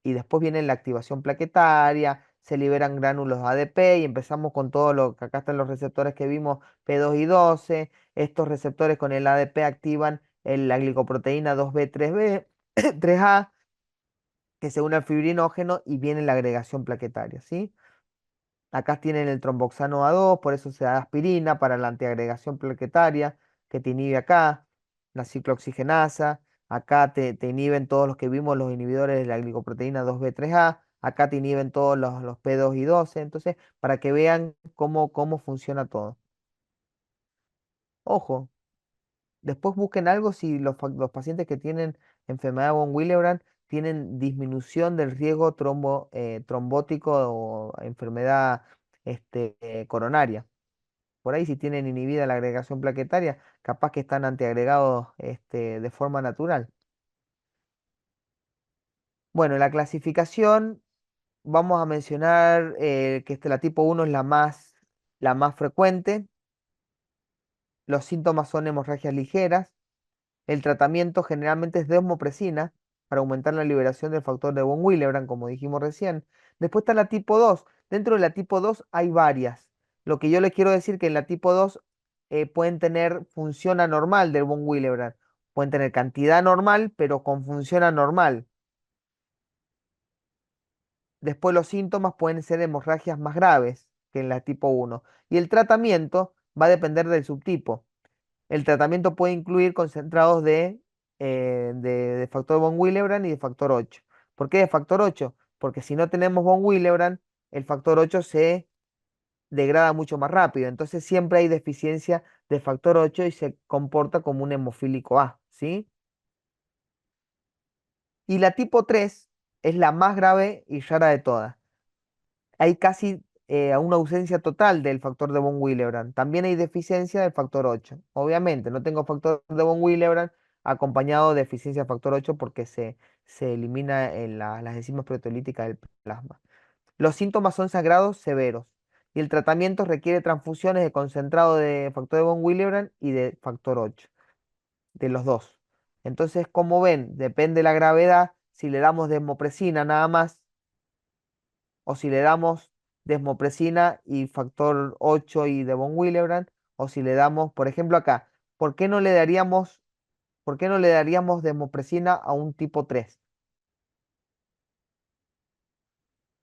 Y después viene la activación plaquetaria, se liberan gránulos ADP y empezamos con todo lo que acá están los receptores que vimos, P2 y 12. Estos receptores con el ADP activan la glicoproteína 2B, 3A, que se une al fibrinógeno y viene la agregación plaquetaria, ¿sí? Acá tienen el tromboxano A2, por eso se da aspirina para la antiagregación plaquetaria, que te inhibe acá, la ciclooxigenasa, acá te inhiben todos los que vimos, los inhibidores de la glicoproteína 2B3A, acá te inhiben todos los P2 y 12, entonces, para que vean cómo funciona todo. Ojo, después busquen algo si los pacientes que tienen enfermedad von Willebrand tienen disminución del riesgo trombótico o enfermedad coronaria. Por ahí si tienen inhibida la agregación plaquetaria, capaz que están antiagregados de forma natural. Bueno, la clasificación, vamos a mencionar que la tipo 1 es la más frecuente. Los síntomas son hemorragias ligeras. El tratamiento generalmente es desmopresina para aumentar la liberación del factor de von Willebrand, como dijimos recién. Después está la tipo 2. Dentro de la tipo 2 hay varias. Lo que yo les quiero decir que en la tipo 2 pueden tener función anormal del von Willebrand. Pueden tener cantidad normal, pero con función anormal. Después los síntomas pueden ser hemorragias más graves que en la tipo 1. Y el tratamiento va a depender del subtipo. El tratamiento puede incluir concentrados de factor von Willebrand y de factor 8. ¿Por qué de factor 8? porque si no tenemos von Willebrand, el factor 8 se degrada mucho más rápido. Entonces siempre hay deficiencia de factor 8 y se comporta como un hemofílico A, ¿sí? Y la tipo 3 es la más grave y rara de todas. Hay casi una ausencia total del factor de von Willebrand. También hay deficiencia del factor 8. Obviamente, no tengo factor de von Willebrand acompañado de deficiencia de factor 8 porque se elimina en las enzimas proteolíticas del plasma. Los síntomas son sangrados severos y el tratamiento requiere transfusiones de concentrado de factor de von Willebrand y de factor 8, de los dos. Entonces, como ven, depende de la gravedad, si le damos desmopresina nada más o si le damos desmopresina y factor 8 y de von Willebrand, o si le damos, por ejemplo acá, ¿por qué no le daríamos, por qué no le daríamos desmopresina a un tipo 3?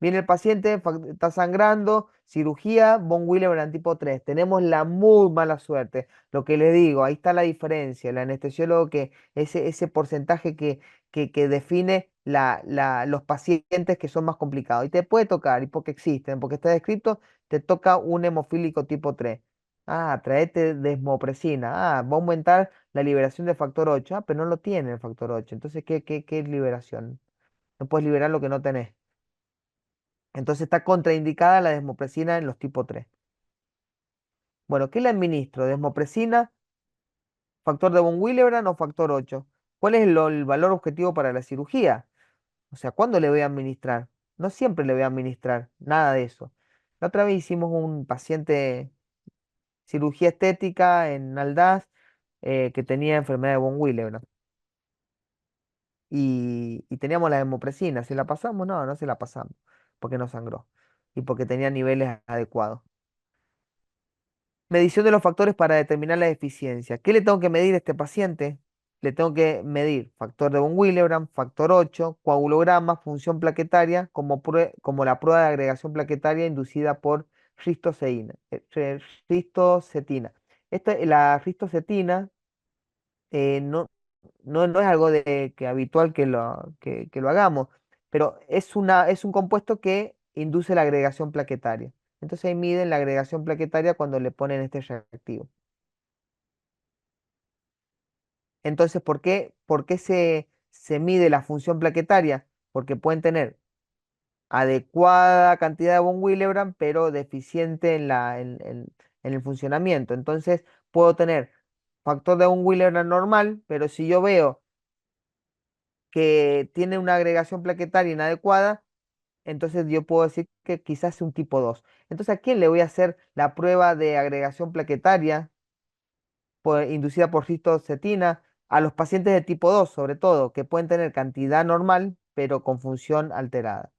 Viene el paciente, está sangrando, cirugía, von Willebrand tipo 3. Tenemos la muy mala suerte. Lo que les digo, ahí está la diferencia. El anestesiólogo que ese porcentaje que define los pacientes que son más complicados. Y te puede tocar, y porque existen, porque está descrito, te toca un hemofílico tipo 3. Ah, traete desmopresina. Ah, va a aumentar la liberación de factor 8. Ah, pero no lo tiene el factor 8. Entonces, ¿qué liberación? No puedes liberar lo que no tenés. Entonces está contraindicada la desmopresina en los tipo 3. Bueno, ¿qué le administro? ¿Desmopresina, factor de von Willebrand o factor 8? ¿Cuál es el valor objetivo para la cirugía? O sea, ¿cuándo le voy a administrar? No siempre le voy a administrar, nada de eso. La otra vez hicimos un paciente cirugía estética en Aldaz que tenía enfermedad de von Willebrand. Y teníamos la desmopresina. ¿Se la pasamos? No, no se la pasamos, porque no sangró y porque tenía niveles adecuados. Medición de los factores para determinar la eficiencia. ¿Qué le tengo que medir a este paciente? Le tengo que medir factor de von Willebrand, factor 8, coagulograma, función plaquetaria, como la prueba de agregación plaquetaria inducida por ristocetina. Ristocetina. La ristocetina no es algo que habitual que lo hagamos, pero es un compuesto que induce la agregación plaquetaria. Entonces ahí miden la agregación plaquetaria cuando le ponen este reactivo. Entonces, ¿por qué se mide la función plaquetaria? Porque pueden tener adecuada cantidad de von Willebrand, pero deficiente en el funcionamiento. Entonces, puedo tener factor de von Willebrand normal, pero si yo veo que tiene una agregación plaquetaria inadecuada, entonces yo puedo decir que quizás es un tipo 2. Entonces, ¿a quién le voy a hacer la prueba de agregación plaquetaria inducida por cistocetina? A los pacientes de tipo 2, sobre todo, que pueden tener cantidad normal, pero con función alterada.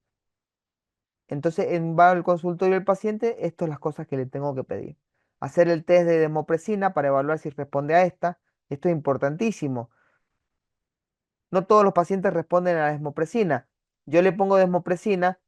Entonces, va al consultorio del paciente, estas son las cosas que le tengo que pedir. Hacer el test de desmopresina para evaluar si responde a esta. Esto es importantísimo. No todos los pacientes responden a la desmopresina. Yo le pongo desmopresina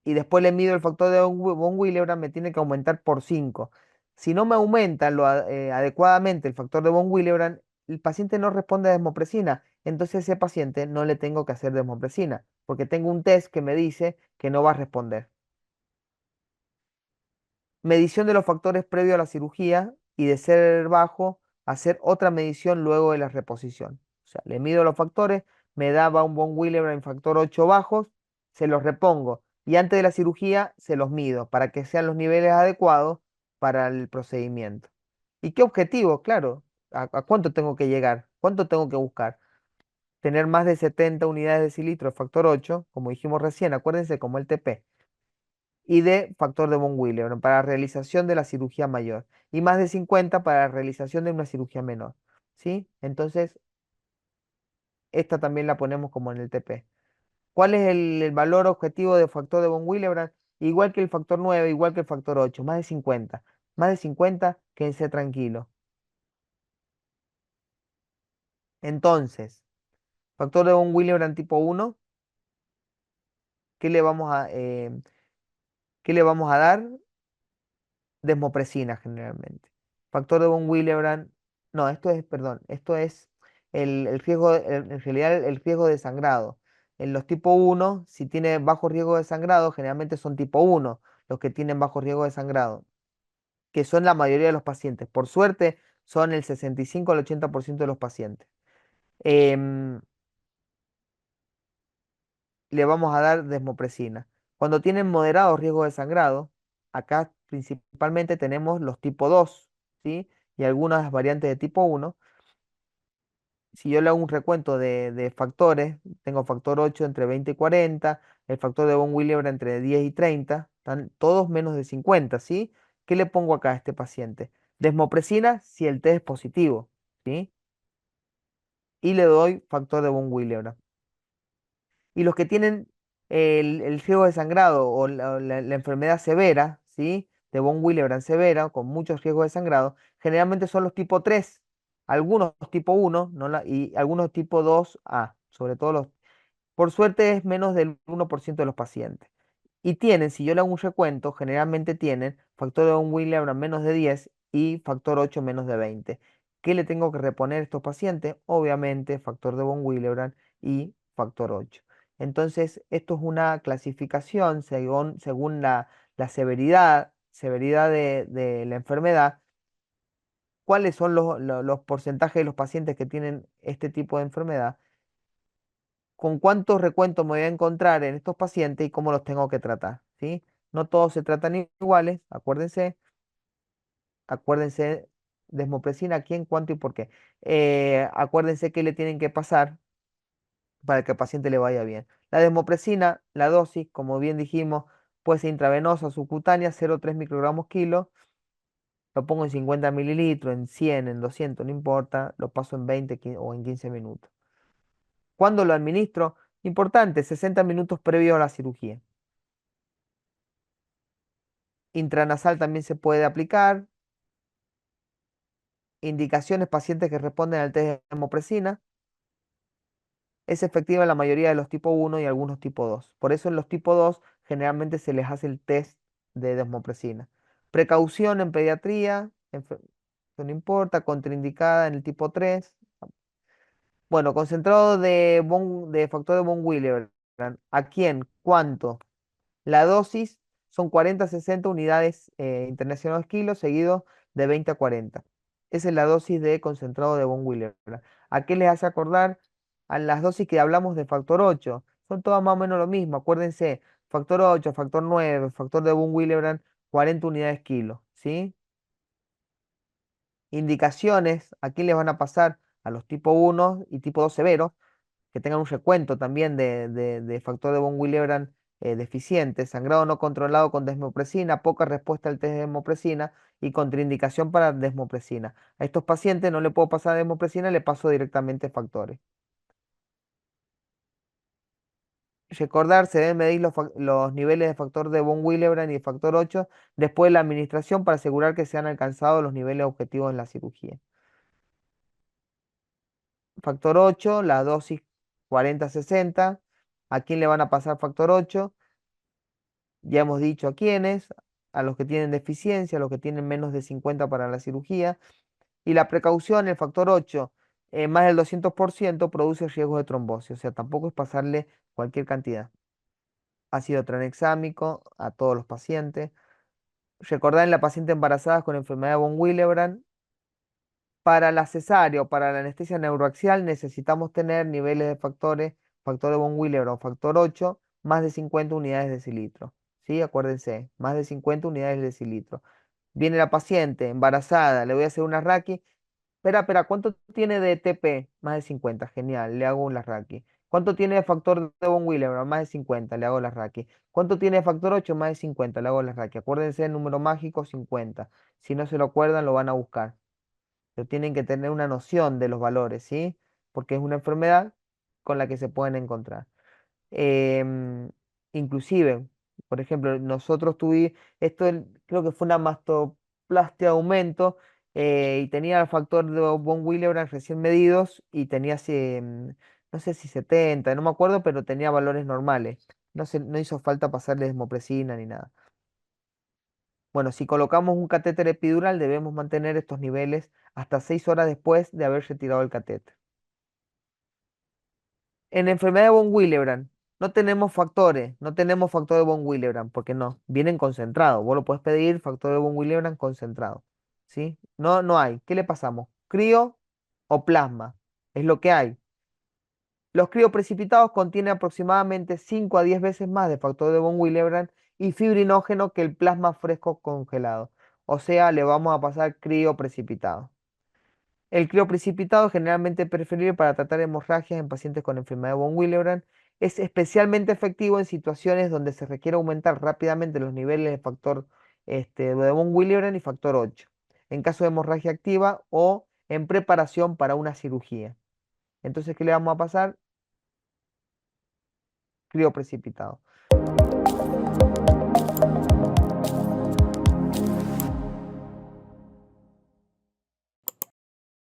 y después le mido el factor de von Willebrand, me tiene que aumentar por 5. Si no me aumenta adecuadamente el factor de von Willebrand, el paciente no responde a desmopresina. Entonces a ese paciente no le tengo que hacer desmopresina, porque tengo un test que me dice que no va a responder. Medición de los factores previo a la cirugía y de ser bajo, hacer otra medición luego de la reposición. O sea, le mido los factores, me daba un von Willebrand factor 8 bajos, se los repongo y antes de la cirugía se los mido para que sean los niveles adecuados para el procedimiento. ¿Y qué objetivo? Claro, ¿a cuánto tengo que llegar? ¿Cuánto tengo que buscar? Tener más de 70 unidades de cilitro de factor 8, como dijimos recién, acuérdense como el TP y de factor de von Willebrand para realización de la cirugía mayor y más de 50 para la realización de una cirugía menor. ¿Sí? Entonces, esta también la ponemos como en el TP. ¿Cuál es el valor objetivo de factor de von Willebrand? Igual que el factor 9, igual que el factor 8, más de 50. Más de 50, quédense tranquilo. Entonces, factor de von Willebrand tipo 1, ¿qué le vamos qué le vamos a dar? Desmopresina generalmente. Factor de von Willebrand, no, esto es, perdón, esto es el riesgo, en realidad el riesgo de sangrado. en los tipo 1, si tiene bajo riesgo de sangrado, generalmente son tipo 1 los que tienen bajo riesgo de sangrado, que son la mayoría de los pacientes. Por suerte, son el 65 al 80% de los pacientes. Em, Le vamos a dar desmopresina. Cuando tienen moderado riesgo de sangrado, acá principalmente tenemos los tipo 2, ¿sí? Y algunas variantes de tipo 1. Si yo le hago un recuento de factores, tengo factor 8 entre 20 y 40, el factor de von Willebrand entre 10 y 30, están todos menos de 50, ¿sí? ¿Qué le pongo acá a este paciente? Desmopresina si el test es positivo, ¿sí? Y le doy factor de von Willebrand. Y los que tienen el riesgo de sangrado o la enfermedad severa, ¿sí? De von Willebrand severa, con muchos riesgos de sangrado, generalmente son los tipo 3, algunos tipo 1, ¿no? Y algunos tipo 2A, sobre todo los, por suerte es menos del 1% de los pacientes. Y tienen, si yo le hago un recuento, generalmente tienen factor de von Willebrand menos de 10 y factor 8 menos de 20. ¿Qué le tengo que reponer a estos pacientes? Obviamente factor de von Willebrand y factor 8. Entonces, esto es una clasificación según la severidad de la enfermedad. ¿Cuáles son los porcentajes de los pacientes que tienen este tipo de enfermedad? ¿Con cuántos recuentos me voy a encontrar en estos pacientes y cómo los tengo que tratar? ¿Sí? No todos se tratan iguales, acuérdense, desmopresina, quién, cuánto y por qué. Acuérdense que le tienen que pasar para que al paciente le vaya bien. La desmopresina, la dosis, como bien dijimos, puede ser intravenosa, subcutánea, 0,3 microgramos kilo. Lo pongo en 50 mililitros, en 100, en 200, no importa. Lo paso en 20 o en 15 minutos. ¿Cuándo lo administro? Importante, 60 minutos previo a la cirugía. Intranasal también se puede aplicar. Indicaciones, pacientes que responden al test de desmopresina. Es efectiva en la mayoría de los tipo 1 y algunos tipo 2. Por eso en los tipo 2 generalmente se les hace el test de desmopresina. Precaución en pediatría, no importa, contraindicada en el tipo 3. Bueno, concentrado de factor de von Willebrand. ¿A quién? ¿Cuánto? La dosis son 40 a 60 unidades internacionales kilos, seguido de 20 a 40. Esa es la dosis de concentrado de von Willebrand. ¿A qué les hace acordar? A las dosis que hablamos de factor 8. Son todas más o menos lo mismo. Acuérdense, factor 8, factor 9, factor de von Willebrand, 40 unidades kilo. ¿Sí? Indicaciones, ¿a quién les van a pasar? A los tipo 1 y tipo 2 severos que tengan un recuento también de factor de von Willebrand deficiente, sangrado no controlado con desmopresina, poca respuesta al test de desmopresina y contraindicación para desmopresina. A estos pacientes no le puedo pasar desmopresina, le paso directamente factores. Recordar, se deben medir los niveles de factor de von Willebrand y de factor 8 después de la administración para asegurar que se han alcanzado los niveles objetivos en la cirugía. Factor 8, la dosis 40-60. ¿A quién le van a pasar factor 8? Ya hemos dicho a quiénes, a los que tienen deficiencia, a los que tienen menos de 50 para la cirugía. Y la precaución, el factor 8, más del 200% produce riesgo de trombosis, o sea, tampoco es pasarle cualquier cantidad. Ácido tranexámico a todos los pacientes. Recordar en la paciente embarazada con enfermedad de von Willebrand. Para la cesárea o para la anestesia neuroaxial necesitamos tener niveles de factor de von Willebrand o factor 8, más de 50 unidades de decilitro. ¿Sí? Acuérdense, más de 50 unidades de decilitro. Viene la paciente embarazada, le voy a hacer una raqui. Espera, ¿cuánto tiene de TP? Más de 50, genial, le hago una raqui. ¿Cuánto tiene de factor de von Willebrand? Más de 50, le hago la raqui. ¿Cuánto tiene de factor 8? Más de 50, le hago la raqui. Acuérdense el número mágico 50. Si no se lo acuerdan, lo van a buscar, pero tienen que tener una noción de los valores, ¿sí? Porque es una enfermedad con la que se pueden encontrar. Em, Inclusive, por ejemplo, nosotros tuvimos, creo que fue una mastoplastia de aumento y tenía el factor de von Willebrand recién medidos y tenía, no sé si 70, no me acuerdo, pero tenía valores normales. No hizo falta pasarle desmopresina ni nada. Bueno, si colocamos un catéter epidural, debemos mantener estos niveles hasta 6 horas después de haber retirado el catéter. En enfermedad de von Willebrand no tenemos factores, no tenemos factor de von Willebrand, porque no, vienen concentrados. Vos lo puedes pedir, factor de von Willebrand concentrado. ¿Sí? No, no hay. ¿Qué le pasamos? ¿Crío o plasma? Es lo que hay. Los crioprecipitados contienen aproximadamente 5 a 10 veces más de factor de von Willebrand y fibrinógeno que el plasma fresco congelado. O sea, le vamos a pasar crioprecipitado. El crioprecipitado es generalmente preferible para tratar hemorragias en pacientes con enfermedad de von Willebrand. Es especialmente efectivo en situaciones donde se requiere aumentar rápidamente los niveles de factor de von Willebrand y factor 8, en caso de hemorragia activa o en preparación para una cirugía. Entonces, ¿qué le vamos a pasar? Crioprecipitado.